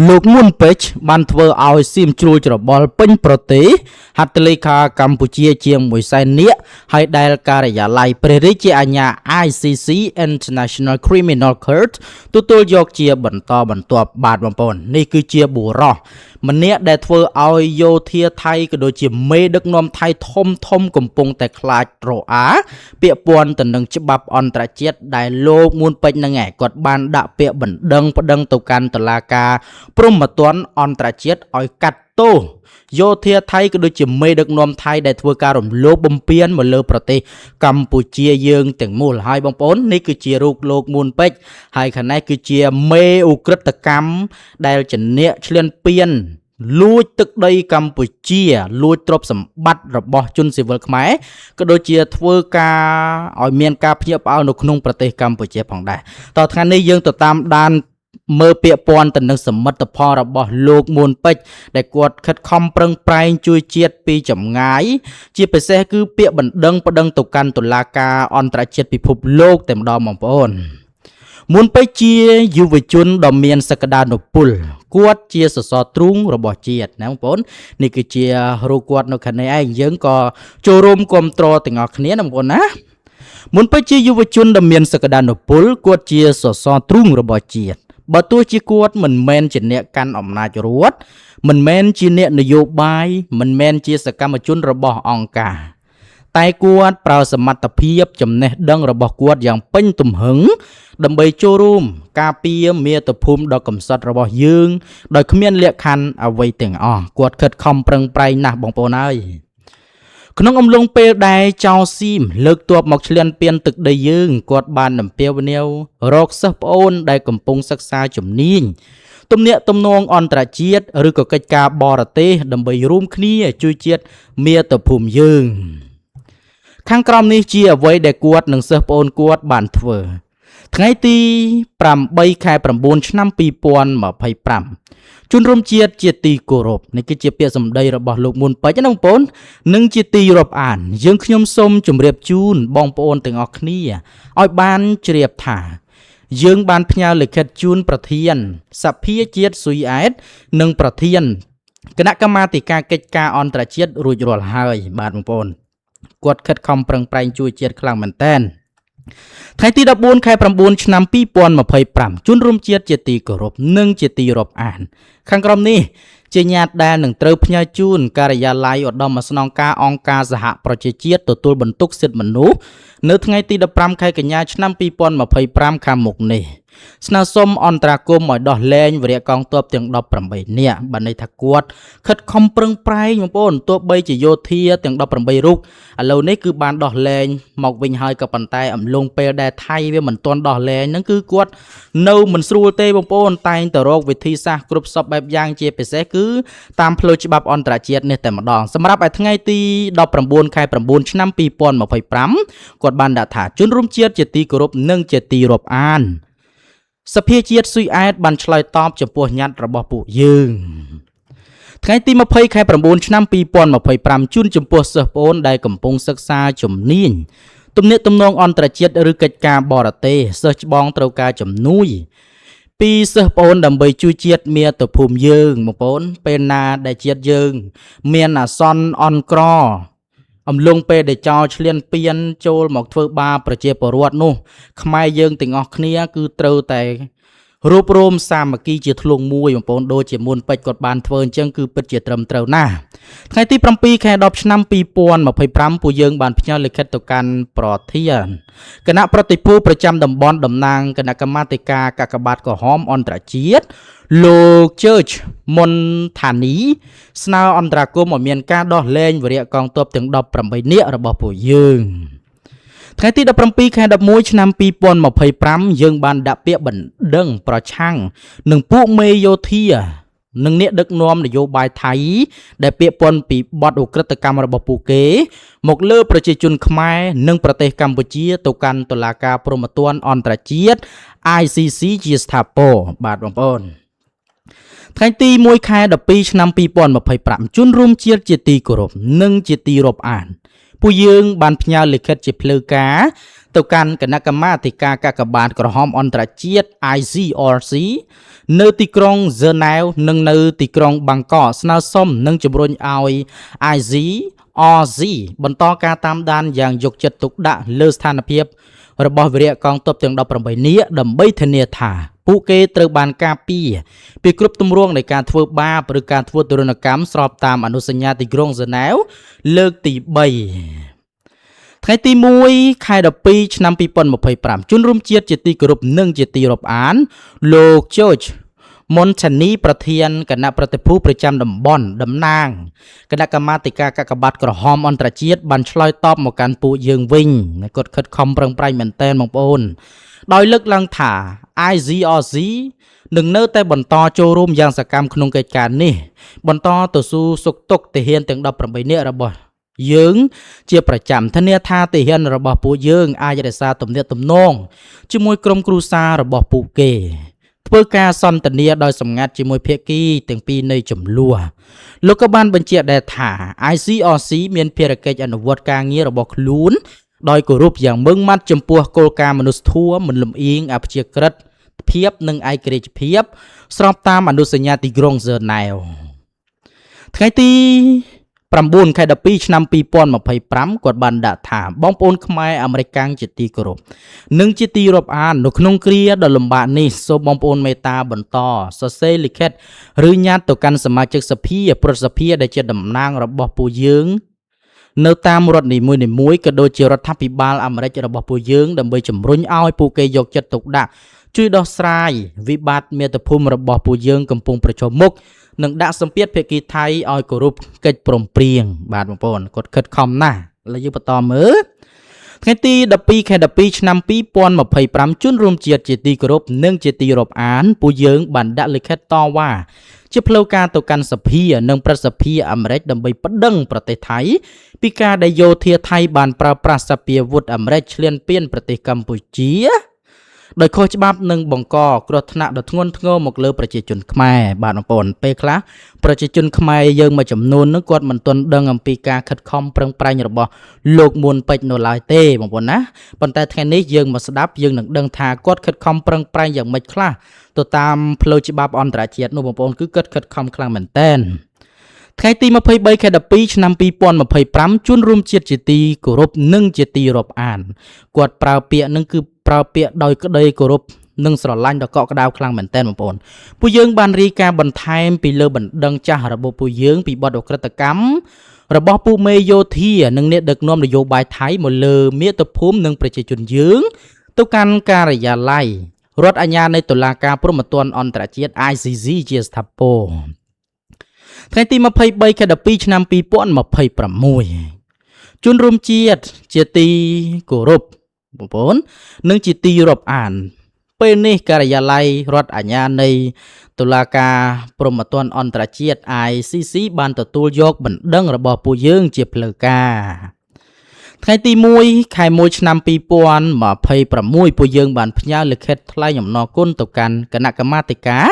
លោកមុនពេជ្របានធ្វើឲ្យសៀមជ្រួលច្របល់ពេញប្រទេសហត្ថលេខាកម្ពុជាជាង100,000នាក់ហើយដែលការិយាល័យព្រះរាជាអាជ្ញា ICC International Criminal Court ទទួលយកជាបន្តបន្ទាប់បាទបងប្អូននេះគឺជាបុរសម្នាក់ដែលធ្វើឲ្យយោធាថៃក៏ដូចជាមេដឹកនាំថៃធំកំពុងតែខ្លាចរអាពាក់ព័ន្ធទៅនឹងច្បាប់អន្តរជាតិដែលលោកមុនពេជ្រនឹងគាត់បានដាក់ពាក្យបណ្ដឹងប្តឹងទៅកាន់តុលាការព្រហ្មទណ្ឌអន្តរជាតិឲ្យកាត់ទោសយោធាថៃក៏ដូចជាមេដឹកនាំថៃដែលធ្វើការរំលោភបំពានមកលើប្រទេសកម្ពុជាយើងទាំងមូលហើយបងប្អូននេះគឺជារូបលោកមុនពេជ្រហើយខាងនេះគឺជាមេឧក្រិដ្ឋកម្មដែលជាអ្នកឈ្លានពានលួចទឹកដីកម្ពុជាលួចទ្រព្យសម្បត្តិរបស់ជនស៊ីវិលខ្មែរក៏ដូចជាធ្វើការឲ្យមានការភ្ញាក់ផ្អើលនៅក្នុងប្រទេសកម្ពុជាផងដែរតថ្ងៃនេះយើងទៅតាមដានមើលពាក្យព័ន្ធទៅនឹងសមិទ្ធផលរបស់លោកមុនពេជ្រដែលគាត់ខិតខំប្រឹងប្រែងជួយជាតិពីចម្ងាយជាពិសេសគឺពាក្យបណ្ដឹងប្តឹងទៅកាន់តុលាការអន្តរជាតិពិភពលោកតែម្ដងបងប្អូនមុនពេជ្រជាយុវជនដ៏មានសក្តានុពលគាត់ជាសសរទ្រូងរបស់ជាតិណាបងប្អូននេះគឺជារូបគាត់នៅខាងនេះឯងយើងក៏ចូលរួមគ្រប់គ្រងទាំងអស់គ្នាណាបងប្អូនណាមុនពេជ្រជាយុវជនដ៏មានសក្តានុពលគាត់ជាសសរទ្រូងរបស់ជាតិបើទោះជាគាត់មិនមែនជាអ្នកកាន់អំណាចរដ្ឋមិនមែនជាអ្នកនយោបាយមិនមែនជាសកម្មជនរបស់អង្គការតែគាត់ប្រើសមត្ថភាពចំណេះដឹងរបស់គាត់យ៉ាងពេញទំហឹងដើម្បីចូលរួមការពារមាតុភូមិដ៏កំសត់របស់យើងដោយគ្មានលក្ខខណ្ឌអ្វីទាំងអស់គាត់ខិតខំប្រឹងប្រែងណាស់បងប្អូនហើយក្នុងអំឡុងពេលដែលចៅស៊ីមលើកទ័ពមកឈ្លានពានទឹកដីយើងគាត់បានអំពាវនាវរកសិស្សប្អូនដែលកំពុងសិក្សាជំនាញទំនាក់ទំនងអន្តរជាតិឬក៏កិច្ចការបរទេសដើម្បីរួមគ្នាជួយជាតិមាតុភូមិយើងខាងក្រោមនេះជាអ្វីដែលគាត់និងសិស្សប្អូនគាត់បានធ្វើថ្ងៃទី8 ខែ 9 ឆ្នាំ 2025ជនរួមជាតិជាទីគោរពនេះគឺជាពាក្យសម្ដីរបស់លោកមុនពេជ្រណាបងប្អូននិងជាទីរាប់អានយើងខ្ញុំសូមជម្រាបជូនបងប្អូនទាំងអស់គ្នាឲ្យបានជ្រាបថាយើងបានផ្ញើលិខិតជូនប្រធានសភាជាតិស៊ុយអែតនិងប្រធានគណៈកម្មាធិការកិច្ចការអន្តរជាតិរួចរាល់ហើយបាទបងប្អូនគាត់ខិតខំប្រឹងប្រែងជួយជាតិខ្លាំងមែនទែនថ្ងៃទី14 ខែ 9 ឆ្នាំ 2025ជនរួមជាតិជាទីគោរពនិងជាទីរាប់អានខាងក្រោមនេះជាញត្តិដែលនឹងត្រូវផ្ញើជូនការិយាល័យឧត្តមស្នងការអង្គការសហប្រជាជាតិទទួលបន្ទុកសិទ្ធិមនុស្សនៅថ្ងៃទី15 ខែកញ្ញាឆ្នាំ 2025 ខាងមុខនេះស្នើសុំអន្តរាគមន៍ឲ្យដោះលែងវីរៈកងទ័ពទាំង18នាក់បានន័យថាគាត់ខិតខំប្រឹងប្រែងបងប្អូនទោះបីជាយោធាទាំង18រូបឥឡូវនេះគឺបានដោះលែងមកវិញហើយក៏ប៉ុន្តែអំឡុងពេលដែលថៃវាមិនទាន់ដោះលែងហ្នឹងគឺគាត់នៅមិនស្រួលទេបងប្អូនតែងតែរកវិធីសាស្ត្រគ្រប់សពបែបយ៉ាងជាពិសេសគឺតាមផ្លូវច្បាប់អន្តរជាតិនេះតែម្ដងសម្រាប់ឯថ្ងៃទី19 ខែ 9 ឆ្នាំ 2025គាត់បានដាក់ថាជនរួមជាតិជាទីគោរពនិងជាទីរាប់អានសភាជាតិស៊ុយអែតបានឆ្លើយតបចំពោះញត្តិរបស់ពួកយើងថ្ងៃទី20 ខែ 9 ឆ្នាំ 2025ជូនចំពោះសិស្សប្អូនដែលកំពុងសិក្សាជំនាញទំនាក់ទំនងអន្តរជាតិឬកិច្ចការបរទេសសិស្សច្បងត្រូវការជំនួយពីសិស្សប្អូនដើម្បីជួយជាតិមាតុភូមិយើងបងប្អូនពេលណាដែលជាតិយើងមានអាសន្នអន់ក្រអំឡុងពេលដែលចោលឈ្លានពានចូលមកធ្វើបាបប្រជាពលរដ្ឋនោះខ្មែរយើងទាំងអស់គ្នាគឺត្រូវតែរួបរวมសាមគ្គីជាធ្លុងមួយបងប្អូនដូចជាមុនពេជ្រគាត់បានធ្វើអញ្ចឹងគឺពិតជាត្រឹមត្រូវណាស់ថ្ងៃទី7 ខែ 10 ឆ្នាំ 2025ពួកយើងបានផ្ញើលិខិតទៅកាន់ប្រធានគណៈប្រតិភូប្រចាំតំបន់តំណាងគណៈកម្មាធិការកាកបាទក្រហមអន្តរជាតិលោក Church មុនថានីស្នើអន្តរាគមន៍ឲ្យមានការដោះលែងវីរៈកងទ័ពទាំង18នាក់របស់ពួកយើងថ្ងៃទី17 ខែ 11 ឆ្នាំ 2025យើងបានដាក់ពាក្យបណ្ដឹងប្រឆាំងនឹងពួកមេយោធានិងអ្នកដឹកនាំនយោបាយថៃដែលពាក្យពន់ពីបទឧក្រិដ្ឋកម្មរបស់ពួកគេមកលើប្រជាជនខ្មែរនិងប្រទេសកម្ពុជាទៅកាន់តុលាការព្រហ្មទណ្ឌអន្តរជាតិ ICC ជាស្ថាពរបាទបងប្អូនថ្ងៃទី1 ខែ 12 ឆ្នាំ 2025ជនរួមជាតិជាទីគោរពនិងជាទីរាប់អាន ពួកយើងបានផ្ញើលិខិតជាផ្លូវការទៅកាន់គណៈកម្មាធិការកាកបាទក្រហមអន្តរជាតិ ICRC នៅទីក្រុង Geneva និងនៅទីក្រុង Bangkok ស្នើសុំនិងជំរុញឲ្យ ICRC បន្តការតាមដានយ៉ាងយកចិត្តទុកដាក់លើស្ថានភាពរបស់វីរៈកងទ័ពទាំង18នាក់ដើម្បីធានាថាពួកគេត្រូវបានការពារពីគ្រប់ទម្រង់នៃការធ្វើបាបឬការធ្វើទរណកម្មស្របតាមអនុសញ្ញាទីក្រុង Geneva លើកទី3 ថ្ងៃទី1 ខែ 12 ឆ្នាំ 2025 ជនរួមជាតិជាទីគោរពនិងជាទីរាប់អានលោក George Montani ប្រធានគណៈប្រតិភូប្រចាំតំបន់តំណាងគណៈកម្មាធិការកាកបាទក្រហមអន្តរជាតិបានឆ្លើយតបមកកាន់ពួកយើងវិញគាត់ខិតខំប្រឹងប្រែងមែនទែនបងប្អូនដោយលើកឡើងថា ICRC នឹងនៅតែបន្តចូលរួមយ៉ាងសកម្មក្នុងកិច្ចការនេះបន្តទៅស៊ូសុខទុក្ខទាហានទាំង18នាក់របស់យើងជាប្រចាំធានាថាទាហានរបស់ពួកយើងអាចរក្សាទំនាក់ទំនងជាមួយក្រុមគ្រួសាររបស់ពួកគេធ្វើការសន្ទនាដោយសម្ងាត់ជាមួយភាគីទាំងពីរនៃចំនួនលោកក៏បានបញ្ជាក់ដែរថា ICRC មានភារកិច្ចអនុវត្តការងាររបស់ខ្លួនដោយគោរពយ៉ាងម៉ឺងម៉ាត់ចំពោះគោលការណ៍មនុស្សធម៌មិនលំអៀងអព្យាក្រឹតភាពនិងឯករាជ្យភាពស្របតាមអនុសញ្ញាទីក្រុង Geneva ថ្ងៃទី9 ខែ 12 ឆ្នាំ 2025 គាត់បានដាក់ថាបងប្អូនខ្មែរអាមេរិកាំងជាទីគោរពនិងជាទីរាប់អាននៅក្នុងគ្រាដ៏លំបាកនេះសូមបងប្អូនមេត្តាបន្តសរសេរលិខិតឬញត្តិទៅកាន់សមាជិកសភាប្រសិទ្ធិដែលជាតំណាងរបស់ពួកយើងនៅតាមរដ្ឋនីមួយៗក៏ដូចជារដ្ឋាភិបាលអាមេរិករបស់ពួកយើងដើម្បីជំរុញឲ្យពួកគេយកចិត្តទុកដាក់ជួយដោះស្រាយវិបត្តិមាតុភូមិរបស់ពួកយើងកំពុងប្រឈមមុខនិងដាក់សម្ពាធភាគីថៃឲ្យគោរពកិច្ចព្រមព្រៀងបាទបងប្អូនគាត់ខិតខំណាស់ឥឡូវយើងបន្តមើលថ្ងៃទី12 ខែ 12 ឆ្នាំ 2025 ជនរួមជាតិជាទីគោរពនិងជាទីរាប់អានពួកយើងបានដាក់លិខិតតវ៉ាជាផ្លូវការទៅកាន់សភានិងប្រសិទ្ធិអាមេរិកដើម្បីប្តឹងប្រទេសថៃពីការដែលយោធាថៃបានប្រើប្រាស់សពាវុធអាមេរិកឈ្លានពានប្រទេសកម្ពុជាដោយខុសច្បាប់និងបង្កគ្រោះថ្នាក់ដ៏ធ្ងន់ធ្ងរមកលើប្រជាជនខ្មែរបាទបងប្អូនពេលខ្លះប្រជាជនខ្មែរយើងមួយចំនួននឹងគាត់មិនទាន់ដឹងអំពីការខិតខំប្រឹងប្រែងរបស់លោកមួនពេជ្រនៅឡើយទេបងប្អូនណាប៉ុន្តែថ្ងៃនេះយើងមកស្ដាប់យើងនឹងដឹងថាគាត់ខិតខំប្រឹងប្រែងយ៉ាងម៉េចខ្លះទៅតាមផ្លូវច្បាប់អន្តរជាតិនោះបងប្អូនគឺគាត់ខិតខំខ្លាំងមែនតើថ្ងៃទី23 ខែ 12 ឆ្នាំ 2025 ជនរួមជាតិជាទីគោរពនិងជាទីរាប់អានគាត់ប្រើពាក្យនឹងគឺប្រើពាក្យដោយក្តីគោរពនិងស្រឡាញ់ដ៏កក់ក្ដៅខ្លាំងមែនទែនបងប្អូនពួកយើងបានរាយការណ៍បន្ថែមពីលើបណ្ដឹងចាស់របស់ពួកយើងពីបទអក្រិតកម្មរបស់ពួកមេយោធានិងអ្នកដឹកនាំនយោបាយថៃមកលើមាតុភូមិនិងប្រជាជនយើងទៅកាន់ការិយាល័យរដ្ឋអាជ្ញានៃតុលាការព្រហ្មទណ្ឌអន្តរជាតិ ICC ជាស្ថាពរថ្ងៃទី23 ខែ 12 ឆ្នាំ 2026 ជនរួមជាតិជាទីគោរពបងប្អូននិងជាទីរាប់អានពេលនេះការិយាល័យរដ្ឋអាជ្ញានៃតុលាការព្រហ្មទណ្ឌអន្តរជាតិ ICC បានទទួលយកបណ្ដឹងរបស់ពួកយើងជាផ្លូវការថ្ងៃទី1 ខែ 1 ឆ្នាំ 2026 ពួកយើងបានផ្ញើលិខិតថ្លែងអំណរគុណទៅកាន់គណៈកម្មាធិការ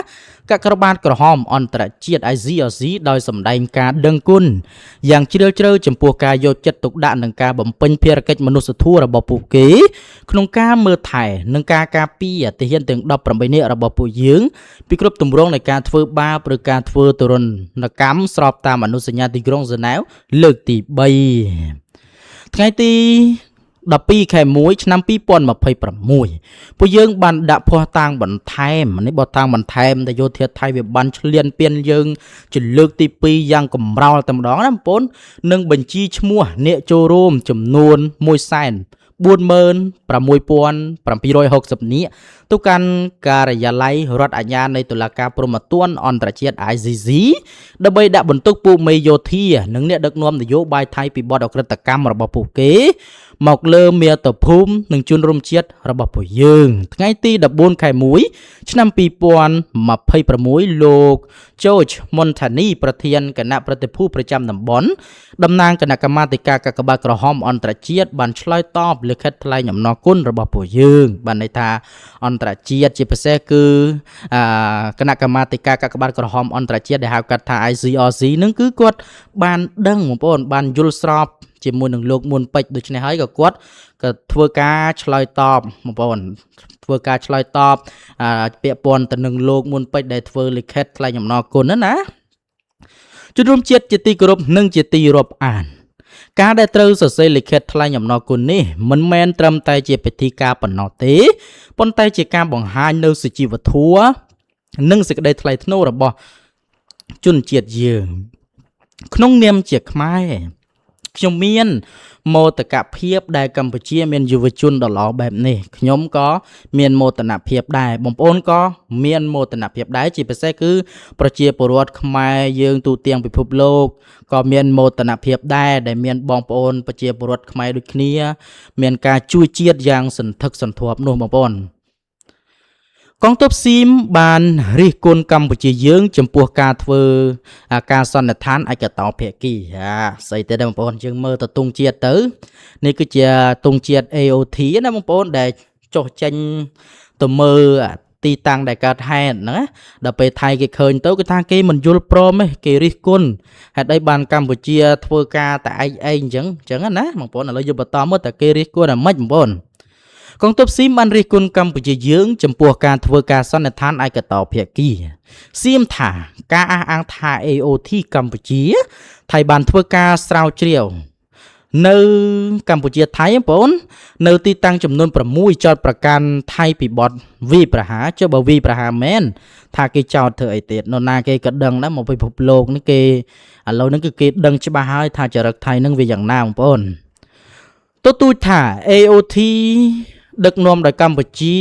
កាកបាទក្រហមអន្តរជាតិ ICRC ដោយសម្ដែងការដឹងគុណយ៉ាងជ្រាលជ្រៅចំពោះការយកចិត្តទុកដាក់និងការបំពេញភារកិច្ចមនុស្សធម៌របស់ពួកគេក្នុងការមើលថែនិងការការពារទាហានទាំង18នាក់របស់ពួកយើងពីគ្រប់ទម្រង់នៃការធ្វើបាបឬការធ្វើទរណកម្មស្របតាមអនុសញ្ញាទីក្រុង Geneva លើកទី3ថ្ងៃទី12 ខែ 1 ឆ្នាំ 2026 ពួកយើងបានដាក់ភស្តុតាងបន្ថែមនេះបទតាំងបន្ថែមដែលយោធាថៃវាបានឈ្លានពានយើងជាលើកទី2យ៉ាងកំរោលតែម្ដងណាបងប្អូននិងបញ្ជីឈ្មោះអ្នកចូលរួមចំនួន146,760 នាក់ទៅកាន់ការិយាល័យរដ្ឋអាជ្ញានៃតុលាការព្រហ្មទណ្ឌអន្តរជាតិ ICC ដើម្បីដាក់បន្ទុកពួកមេយោធានិងអ្នកដឹកនាំនយោបាយថៃពីបទអក្រិតកម្មរបស់ពួកគេមកលើមាតុភូមិនិងជនរួមជាតិរបស់ពួកយើងថ្ងៃទី14 ខែ 1 ឆ្នាំ 2026 លោក George Montani ប្រធានគណៈប្រតិភូប្រចាំតំបន់តំណាងគណៈកម្មាធិការកាកបាទក្រហមអន្តរជាតិបានឆ្លើយតបលិខិតថ្លែងអំណរគុណរបស់ពួកយើងបានន័យថាអន្តរជាតិជាពិសេសគឺគណៈកម្មាធិការកាកបាទក្រហមអន្តរជាតិដែលហៅកាត់ថា ICRC នឹងគឺគាត់បានដឹងបងប្អូនបានយល់ស្រប ជាមួយនឹងលោកមុនពេជ្រដូច្នេះហើយក៏គាត់ក៏ធ្វើការឆ្លើយតបបងប្អូនធ្វើការឆ្លើយតបពាក្យព័ន្ធទៅនឹងលោកមុនពេជ្រដែលធ្វើលិខិតថ្លែងអំណរគុណណាជនរួមជាតិជាទីគោរពនិងជាទីរាប់អានការដែលត្រូវសរសេរលិខិតថ្លែងអំណរគុណនេះមិនមែនត្រឹមតែជាពិធីការប៉ុណ្ណោះទេប៉ុន្តែជាការបង្ហាញនូវសុជីវធម៌និងសេចក្តីថ្លៃថ្នូររបស់ជនជាតិយើងក្នុងនាមជាខ្មែរខ្ញុំមានមោទកភាពដែលកម្ពុជាមានយុវជនដ៏ល្អបែបនេះខ្ញុំក៏មានមោទនភាពដែរបងប្អូនក៏មានមោទនភាពដែរជាពិសេសគឺប្រជាពលរដ្ឋខ្មែរយើងទូទាំងពិភពលោកក៏មានមោទនភាពដែរដែលមានបងប្អូនប្រជាពលរដ្ឋខ្មែរដូចគ្នាមានការជួយជាតិយ៉ាងសន្ធឹកសន្ធាប់នោះបងប្អូនកងទ័ពស៊ីមបានរិះគន់កម្ពុជាយើងចំពោះការធ្វើការសន្និដ្ឋានឯកតោភាគីស្អីទៅដែរបងប្អូនយើងមើលទៅទង់ជាតិទៅនេះគឺជាទង់ជាតិ AOT ណាបងប្អូនដែលចុះចេញទៅមើលទីតាំងដែលកើតហេតុហ្នឹងណាដល់ពេលថៃគេឃើញទៅគេថាគេមិនយល់ព្រមទេគេរិះគន់ហេតុអីបានកម្ពុជាធ្វើការតែឯងអញ្ចឹងណាបងប្អូនឥឡូវយើងបន្តមើលតើគេរិះគន់អាម៉េចបងប្អូនកងទ័ពស៊ីមបានរិះគន់កម្ពុជាយើងចំពោះការធ្វើការសន្និដ្ឋានឯកតោភាគីស៊ីមថាការអះអាងថា AOT កម្ពុជាថៃបានធ្វើការស្រាវជ្រាវនៅកម្ពុជាថៃបងប្អូននៅទីតាំងចំនួន6ចោតប្រកាន់ថៃពីបទវាយប្រហារចុះបើវាយប្រហារមែនថាគេចោតធ្វើអីទៀតនរណាគេក៏ដឹងដែរមកពិភពលោកនេះគេឥឡូវហ្នឹងគឺគេដឹងច្បាស់ហើយថាចរិតថៃហ្នឹងវាយ៉ាងណាបងប្អូនទទូចថា AOT ដឹកនាំដោយកម្ពុជា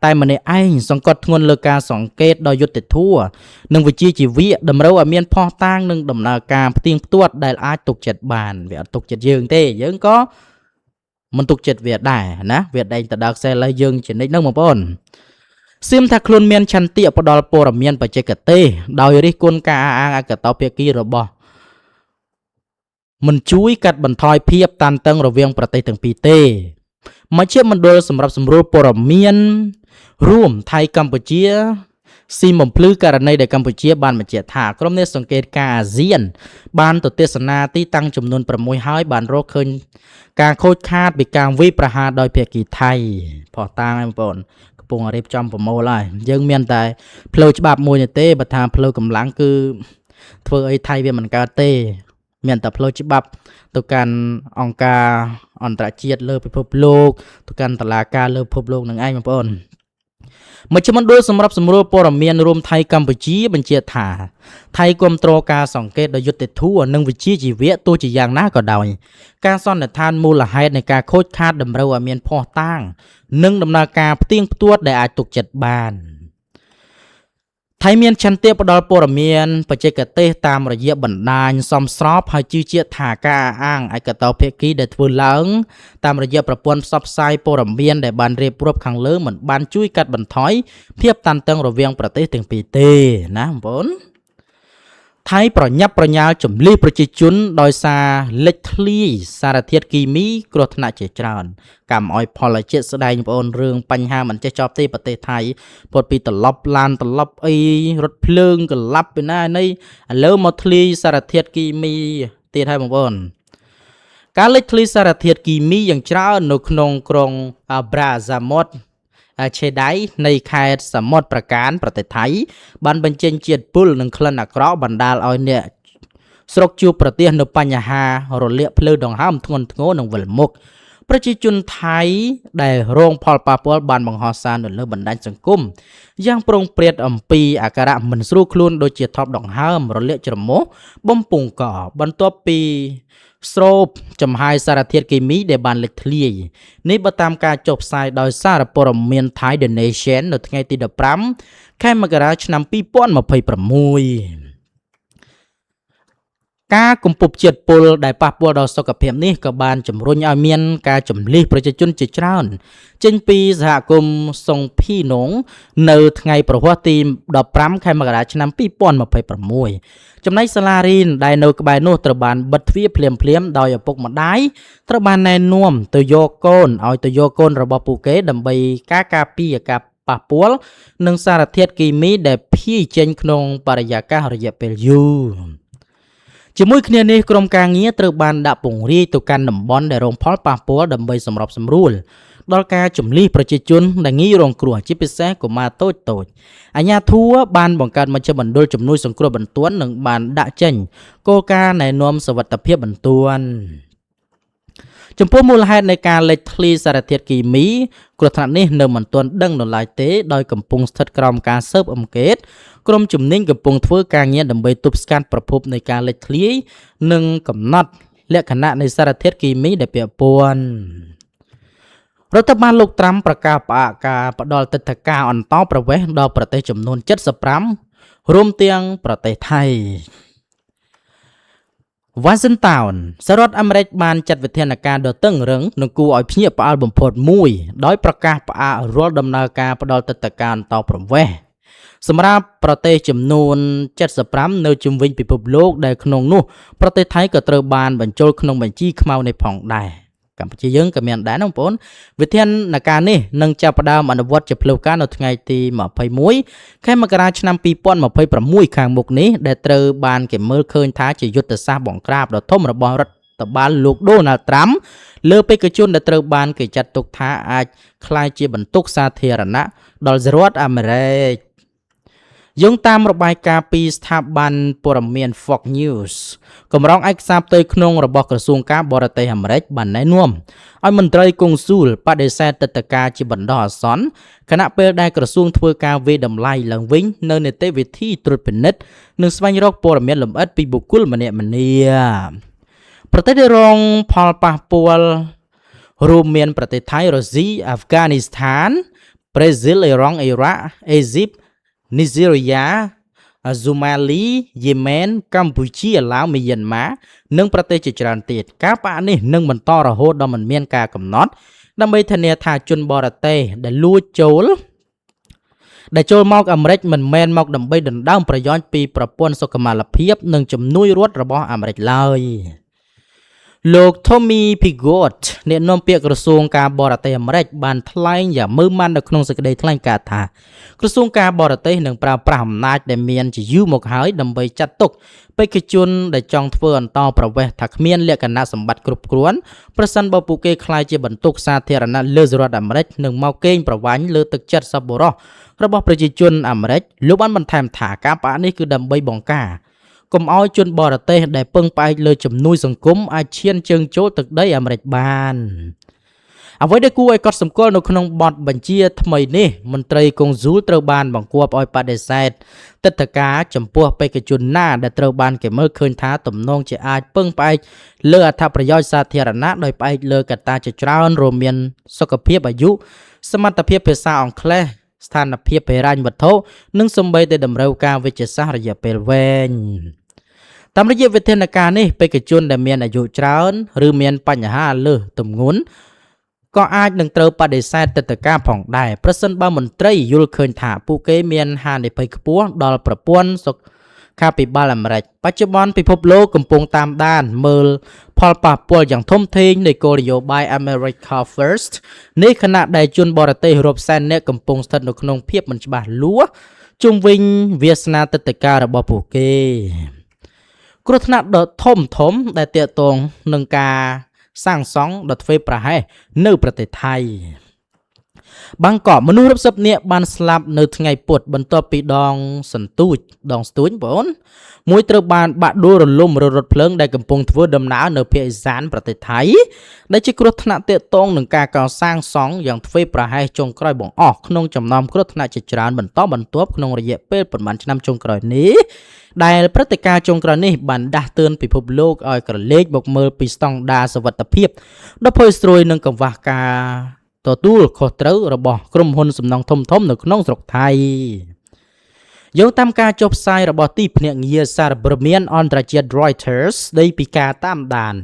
តែម្នាក់ឯងសង្កត់ធ្ងន់លើការសង្កេតដោយយុត្តិធម៌និងវិជ្ជាជីវៈតម្រូវឲ្យមានផុសតាងនិងដំណើរការផ្ទៀងផ្ទាត់ដែលអាចទុកចិត្តបានវាអត់ទុកចិត្តយើងទេយើងក៏មិនទុកចិត្តវាដែរណាវាដេញទៅដល់ខ្សែលើយើងជានិច្ចហ្នឹងបងប្អូនសៀមថាខ្លួនមានឆន្ទៈផ្ដល់ព័ត៌មានបច្ចេកទេសដោយរិះគន់ការអះអាងឯកតោភាគីរបស់មិនជួយកាត់បន្ថយភាពតានតឹងរវាងប្រទេសទាំងពីរទេមជ្ឈមណ្ឌលសម្រាប់សម្រួលព័ត៌មានរួមថៃកម្ពុជាស៊ីមបំភ្លឺករណីដែលកម្ពុជាបានបញ្ជាក់ថាក្រុមអ្នកសង្កេតការអាស៊ានបានទៅទស្សនាទីតាំងចំនួន6ហើយបានរកឃើញការខូចខាតពីការវាយប្រហារដោយភាគីថៃផុសតាងហើយបងប្អូនកំពុងរៀបចំប្រមូលហើយយើងមានតែផ្លូវច្បាប់មួយទេបើថាផ្លូវកម្លាំងគឺធ្វើអីថៃវាមិនកើតទេមានតែផ្លូវច្បាប់ទៅកាន់អង្គការអន្តរជាតិលើពិភពលោកទៅកាន់តុលាការលើពិភពលោកនឹងឯងបងប្អូនមជ្ឈមណ្ឌលសម្រាប់សម្រួលព័ត៌មានរួមថៃកម្ពុជាបញ្ជាក់ថាថៃគ្រប់គ្រងការសង្កេតដោយយុត្តិធម៌និងវិជ្ជាជីវៈទោះជាយ៉ាងណាក៏ដោយការសន្និដ្ឋានមូលហេតុនៃការខូចខាតតម្រូវឲ្យមានភស្តុតាងនិងដំណើរការផ្ទៀងផ្ទាត់ដែលអាចទុកចិត្តបានថៃមានឆន្ទៈផ្ដល់ព័ត៌មានបច្ចេកទេសតាមរយៈបណ្ដាញសមស្របហើយជឿជាក់ថាការអាងឯកតោភាគីដែលធ្វើឡើងតាមរយៈប្រព័ន្ធផ្សព្វផ្សាយព័ត៌មានដែលបានរៀបរាប់ខាងលើមិនបានជួយកាត់បន្ថយភាពតានតឹងរវាងប្រទេសទាំងពីរទេណាបងប្អូនថៃប្រញាប់ប្រញាល់ជំលិះប្រជាជនដោយសារលេចធ្លាយសារធាតុគីមីគ្រោះថ្នាក់ជាច្រើនកម្មឲ្យផលជាក់ស្ដែងបងប្អូនរឿងបញ្ហាមិនចេះចប់ទេប្រទេសថៃពុតពីត្រឡប់ឡានត្រឡប់អីរថភ្លើងកលាប់ពីណានេះឥឡូវមកធ្លាយសារធាតុគីមីទៀតហើយបងប្អូនការលេចធ្លាយសារធាតុគីមីយ៉ាងច្រើននៅក្នុងក្រុងប្រាហ្សាម៉ុតឆេដៃនៃខេត្តសមុទ្រប្រការប្រទេសថៃបានបញ្ចេញជាតិពុលនិងក្លិនអាក្រក់បណ្ដាលឲ្យអ្នកស្រុកជួបប្រទះនៅបញ្ហារលាកភ្លើងដង្ហើមធ្ងន់ធ្ងរនិងវិលមុខប្រជាជនថៃដែលរងផលប៉ះពាល់បានបង្ហោះសារនៅលើបណ្ដាញសង្គមយ៉ាងប្រុងប្រយ័ត្នអំពីអាការៈមិនស្រួលខ្លួនដូចជាថប់ដង្ហើមរលាកច្រមុះបំពង់កបន្ទាប់ពីស្រូបចំហាយសារធាតុគីមីដែលបានលេចធ្លាយនេះបើតាមការចុះផ្សាយដោយសារព័ត៌មាន Thai The Nation នៅថ្ងៃទី15ខែមករាឆ្នាំ2026ការគំពប់ជាតិពុលដែលប៉ះពាល់ដល់សុខភាពនេះក៏បានជំរុញឲ្យមានការចម្លៀសប្រជាជនជាច្រើនចេញពីសហគមន៍សុងភីនងនៅថ្ងៃប្រហ័សទី15ខែមករាឆ្នាំ2026ចំណែកសាលារៀនដែលនៅក្បែរនោះត្រូវបានបិទទ្វារភ្លាមៗដោយឪពុកម្ដាយត្រូវបានណែនាំទៅយកកូនឲ្យទៅយកកូនរបស់ពួកគេដើម្បីការពារការប៉ះពាល់នឹងសារធាតុគីមីដែលភាយចេញក្នុងបរិយាកាសរយៈពេលយូរ ជាមួយគ្នានេះក្រុមការងារត្រូវបានដាក់ពង្រាយទៅកាន់តំបន់ដែលរងផលប៉ះពាល់ដើម្បីសម្របសម្រួលដល់ការជំលះប្រជាជនដែលងាយរងគ្រោះជាពិសេសកុមារតូចៗអាជ្ញាធរបានបង្កើតមជ្ឈមណ្ឌលជំនួយសង្គ្រោះបន្ទាន់និងបានដាក់ចេញគោលការណ៍ណែនាំសុវត្ថិភាពបន្ទាន់ចំពោះមូលហេតុនៃការលេចធ្លាយសារធាតុគីមីគ្រោះថ្នាក់នេះនៅមិនទាន់ដឹងនៅឡើយទេដោយកំពុងស្ថិតក្រោមការស៊ើបអង្កេតក្រុមជំនាញកំពុងធ្វើការងារដើម្បីទប់ស្កាត់ប្រភពនៃការលេចធ្លាយនិងកំណត់លក្ខណៈនៃសារធាតុគីមីដែលពាក់ព័ន្ធរដ្ឋបាលលោកត្រាំប្រកាសផ្អាកការផ្ដល់ទិដ្ឋាការអន្តោប្រវេសន៍ដល់ប្រទេសចំនួន75រួមទាំងប្រទេសថៃWashington សហរដ្ឋអាមេរិកបានចាត់វិធានការដ៏តឹងរ៉ឹងនិងគួរឲ្យភ្ញាក់ផ្អើលបំផុតមួយដោយប្រកាសផ្អាករាល់ដំណើរការផ្ដល់ទិដ្ឋាការអន្តោប្រវេសន៍សម្រាប់ប្រទេសចំនួន75នៅជុំវិញពិភពលោកដែលក្នុងនោះប្រទេសថៃក៏ត្រូវបានបញ្ចូលក្នុងបញ្ជីខ្មៅនេះផងដែរកម្ពុជាយើងក៏មានដែរណាបងប្អូនវិធានការនេះនឹងចាប់ផ្ដើមអនុវត្តជាផ្លូវការនៅថ្ងៃទី21ខែមករាឆ្នាំ2026ខាងមុខនេះដែលត្រូវបានគេមើលឃើញថាជាយុទ្ធសាស្ត្របង្ក្រាបដ៏ធំរបស់រដ្ឋបាលលោកដូណាល់ត្រាំលើបេក្ខជនដែលត្រូវបានគេចាត់ទុកថាអាចក្លាយជាបន្ទុកសាធារណៈដល់សហរដ្ឋអាមេរិកយោងតាមរបាយការណ៍ពីស្ថាប័នព័ត៌មាន Fox News កម្រងឯកសារផ្ទៃក្នុងរបស់ក្រសួងការបរទេសអាមេរិកបានណែនាំឲ្យមន្ត្រីកុងស៊ូលបដិសេធទិដ្ឋាការជាបណ្ដោះអាសន្នខណៈពេលដែលក្រសួងធ្វើការវាយតម្លៃឡើងវិញនៅនីតិវិធីត្រួតពិនិត្យនិងស្វែងរកព័ត៌មានលម្អិតពីបុគ្គលម្នាក់ៗប្រទេសដែលរងផលប៉ះពាល់រួមមានប្រទេសថៃរុស្ស៊ីអាហ្វហ្គានីស្ថានប្រេស៊ីលអ៊ីរ៉ង់អ៊ីរ៉ាក់អេស៊ីបនីហ្សេរីយ៉ាស៊ូម៉ាលីយេម៉ែនកម្ពុជាឡាវមីយ៉ាន់ម៉ានិងប្រទេសជាច្រើនទៀតការផ្អាកនេះនឹងបន្តរហូតដល់មិនមានការកំណត់ដើម្បីធានាថាជនបរទេសដែលលួចចូលមកអាមេរិកមិនមែនមកដើម្បីដណ្ដើមប្រយោជន៍ពីប្រព័ន្ធសុខុមាលភាពនិងជំនួយរដ្ឋរបស់អាមេរិកឡើយលោក Tommy Pigot អ្នកនាំពាក្យក្រសួងការបរទេសអាមេរិកបានថ្លែងយ៉ាងម៉ឺម៉ាត់នៅក្នុងសេចក្តីថ្លែងការណ៍ថាក្រសួងការបរទេសនឹងប្រើប្រាស់អំណាចដែលមានជាយូរមកហើយដើម្បីចាត់ទុកបេក្ខជនដែលចង់ធ្វើអន្តោប្រវេសន៍ថាគ្មានលក្ខណៈសម្បត្តិគ្រប់គ្រាន់ប្រសិនបើពួកគេក្លាយជាបន្ទុកសាធារណៈលើសហរដ្ឋអាមេរិកនិងមកកេងប្រវ័ញ្ចលើទឹកចិត្តសប្បុរសរបស់ប្រជាជនអាមេរិកលោកបានបន្ថែមថាការផ្អាកនេះគឺដើម្បីបង្ការកុំឲ្យជនបរទេសដែលពឹងផ្អែកលើជំនួយសង្គមអាចឈានជើងចូលទឹកដីអាមេរិកបានអ្វីដែលគួរឲ្យកត់សម្គាល់នៅក្នុងបទបញ្ជាថ្មីនេះមន្ត្រីកុងស៊ូលត្រូវបានបង្គាប់ឲ្យបដិសេធទិដ្ឋាការចំពោះបេក្ខជនណាដែលត្រូវបានគេមើលឃើញថាទំនងជាអាចពឹងផ្អែកលើអត្ថប្រយោជន៍សាធារណៈដោយផ្អែកលើកត្តាជាច្រើនរួមមានសុខភាពអាយុសមត្ថភាពភាសាអង់គ្លេសស្ថានភាពហិរញ្ញវត្ថុនិងសូម្បីតែតម្រូវការវិទ្យាសាស្ត្ររយៈពេលវែងតាមរយៈវិធានការនេះបេក្ខជនដែលមានអាយុច្រើនឬមានបញ្ហាលើសទម្ងន់ក៏អាចនឹងត្រូវបដិសេធទិដ្ឋាការផងដែរប្រសិនបើមន្ត្រីយល់ឃើញថាពួកគេមានហានិភ័យខ្ពស់ដល់ប្រព័ន្ធសុខាភិបាលអាមេរិកបច្ចុប្បន្នពិភពលោកកំពុងតាមដានមើលផលប៉ះពាល់យ៉ាងធំធេងនៃគោលនយោបាយ America First នេះខណៈដែលជនបរទេសរាប់សែននាក់កំពុងស្ថិតនៅក្នុងភាពមិនច្បាស់លាស់ជុំវិញវាសនាទិដ្ឋាការរបស់ពួកគេគ្រោះថ្នាក់ដ៏ធំដែលទាក់ទងនឹងការសាងសង់ដ៏ធ្វេសប្រហែសនៅប្រទេសថៃបាងកកមនុស្សរាប់សិបនាក់បានស្លាប់នៅថ្ងៃពុធបន្ទាប់ពីដងស្ទួចបងប្អូនមួយត្រូវបានបាក់ដួលរលំរថភ្លើងដែលកំពុងធ្វើដំណើរនៅភាគឦសានប្រទេសថៃដែលជាគ្រោះថ្នាក់ទាក់ទងនឹងការកសាងសង់យ៉ាងធ្វេសប្រហែសចុងក្រោយបង្អស់ក្នុងចំណោមគ្រោះថ្នាក់ជាច្រើនបន្តបន្ទាប់ក្នុងរយៈពេលប្រមាណឆ្នាំចុងក្រោយនេះដែលព្រឹត្តិការណ៍ចុងក្រោយនេះបានដាស់តឿនពិភពលោកឲ្យក្រឡេកមកមើលពីស្តង់ដារសុវត្ថិភាពដ៏ផុយស្រួយនិងកង្វះការទទួលខុសត្រូវរបស់ក្រុមហ៊ុនសំណង់ធំៗនៅក្នុងស្រុកថៃយោងតាមការចុះផ្សាយរបស់ទីភ្នាក់ងារសារព័ត៌មានអន្តរជាតិ Reuters ស្ដីពីការតាមដាន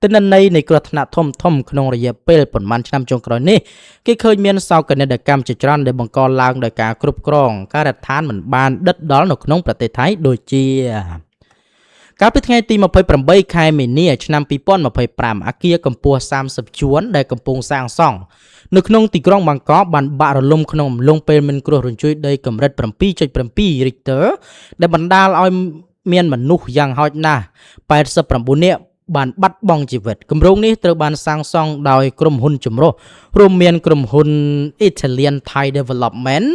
ទិន្នន័យនៃគ្រោះថ្នាក់ធំក្នុងរយៈពេលប្រមាណឆ្នាំចុងក្រោយនេះគេឃើញមានសោកនាដកម្មជាច្រើនដែលបង្កឡើងដោយការគ្រប់គ្រងការដ្ឋានមិនបានដិតដល់នៅក្នុងប្រទេសថៃដូចជាកាលពីថ្ងៃទី28ខែមីនាឆ្នាំ2025អគារកម្ពស់30ជួរដែលកំពុងសាងសង់នៅក្នុងទីក្រុងបាងកកបានបាក់រលំក្នុងអំឡុងពេលមានគ្រោះរញ្ជួយដីកម្រិត 7.7 Richter ដែលបណ្ដាលឲ្យ មានមនុស្សយ៉ាងហោចណាស់89នាក់បានបាត់បង់ជីវិតគម្រោងនេះត្រូវបានសាងសង់ដោយក្រុមហ៊ុនចម្រុះរួមមានក្រុមហ៊ុន Italian Thai Development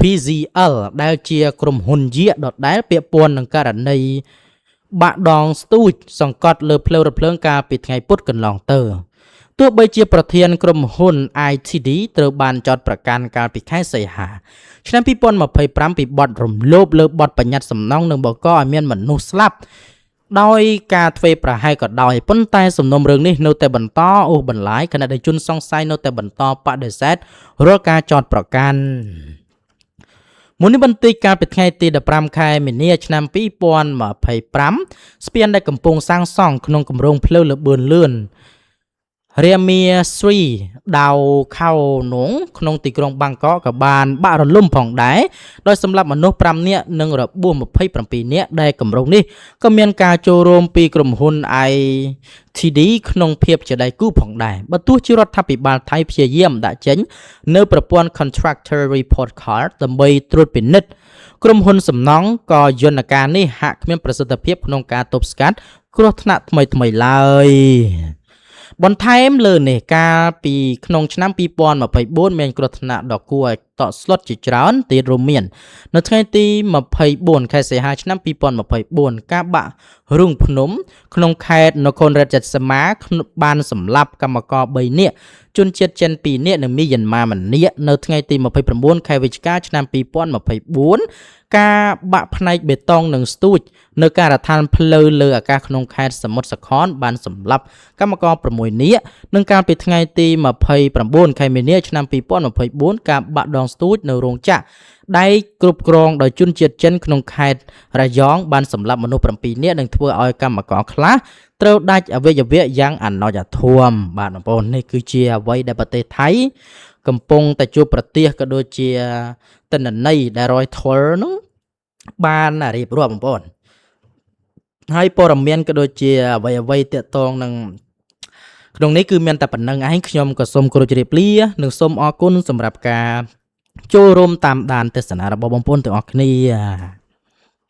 PZL ដែលជាក្រុមហ៊ុនយាកដដែលពាក់ព័ន្ធនឹងករណីបាក់ដងស្ទូចសង្កត់លើផ្លូវរថភ្លើងកាលពីថ្ងៃពុធកន្លងទៅទោះបីជាប្រធានក្រុមហ៊ុន ITD ត្រូវបានចោទប្រកាន់កាលពីខែសីហាឆ្នាំ2025ពីបទរំលោភលើបទបញ្ញត្តិសំណងនិងបង្កឲ្យមានមនុស្សស្លាប់ដោយការធ្វេសប្រហែសក៏ដោយប៉ុន្តែសំណុំរឿងនេះនៅតែបន្តអូសបន្លាយខណៈដែលជនសង្ស័យនៅតែបន្តបដិសេធរាល់ការចោទប្រកាន់មុននេះបន្តិចកាលពីថ្ងៃទី15ខែមីនាឆ្នាំ2025ស្ពានដែលកំពុងសាងសង់ក្នុងគម្រោងផ្លូវលបឿនលឿនរាមាស្រីដៅខោនងក្នុងទីក្រុងបាងកកក៏បានបាក់រលំផងដែរដោយសម្លាប់មនុស្ស5នាក់និងរបួស27នាក់ដែលគម្រោងនេះក៏មានការចូលរួមពីក្រុមហ៊ុន ITD ក្នុងភាពជាដៃគូផងដែរបើទោះជារដ្ឋាភិបាលថៃព្យាយាមដាក់ចេញនៅប្រព័ន្ធ Contractor Report Card ដើម្បីត្រួតពិនិត្យក្រុមហ៊ុនសំណង់ក៏យន្តការនេះហាក់គ្មានប្រសិទ្ធភាពក្នុងការទប់ស្កាត់គ្រោះថ្នាក់ថ្មីៗឡើយបន្ថែមលើនេះកាលពីក្នុងឆ្នាំ2024មានគ្រោះថ្នាក់ដ៏គួរឲ្យតក់ស្លុតជាច្រើនទៀតរួមមាននៅថ្ងៃទី24ខែសីហាឆ្នាំ2024ការបាក់រូងភ្នំក្នុងខេត្តនគររាជสีមាបានសម្លាប់កម្មករ3នាក់ជនជាតិចិន2នាក់និងមីយ៉ាន់ម៉ាម្នាក់នៅថ្ងៃទី29ខែវិច្ឆិកាឆ្នាំ2024ការបាក់ផ្នែកបេតុងនិងស្ទូចនៅការដ្ឋានផ្លូវលើអាកាសក្នុងខេត្តសមុទ្រសខនបានសម្លាប់កម្មករ6នាក់និងកាលពីថ្ងៃទី29ខែមីនាឆ្នាំ2024ការបាក់ដងស្ទូចនៅរោងចក្រដៃគ្រប់គ្រងដោយជនជាតិចិនក្នុងខេត្តរយងបានសម្លាប់មនុស្ស7នាក់និងធ្វើឲ្យកម្មករខ្លះត្រូវដាច់អវយវៈយ៉ាងអណោចអធមបាទបងប្អូននេះគឺជាអ្វីដែលប្រទេសថៃកំពុងតែជួបប្រទះក៏ដូចជាទិន្នន័យដែលរយធលនោះបានរៀបរាប់បងប្អូនហើយព័ត៌មានក៏ដូចជាអ្វីតាក់ទងនឹងក្នុងនេះគឺមានតែប៉ុណ្្នឹងឯងខ្ញុំក៏សូមគោរពជម្រាបលានិងសូមអរគុណសម្រាប់ការចូលរួមតាមដានទស្សនារបស់បងប្អូនទាំងអស់គ្នា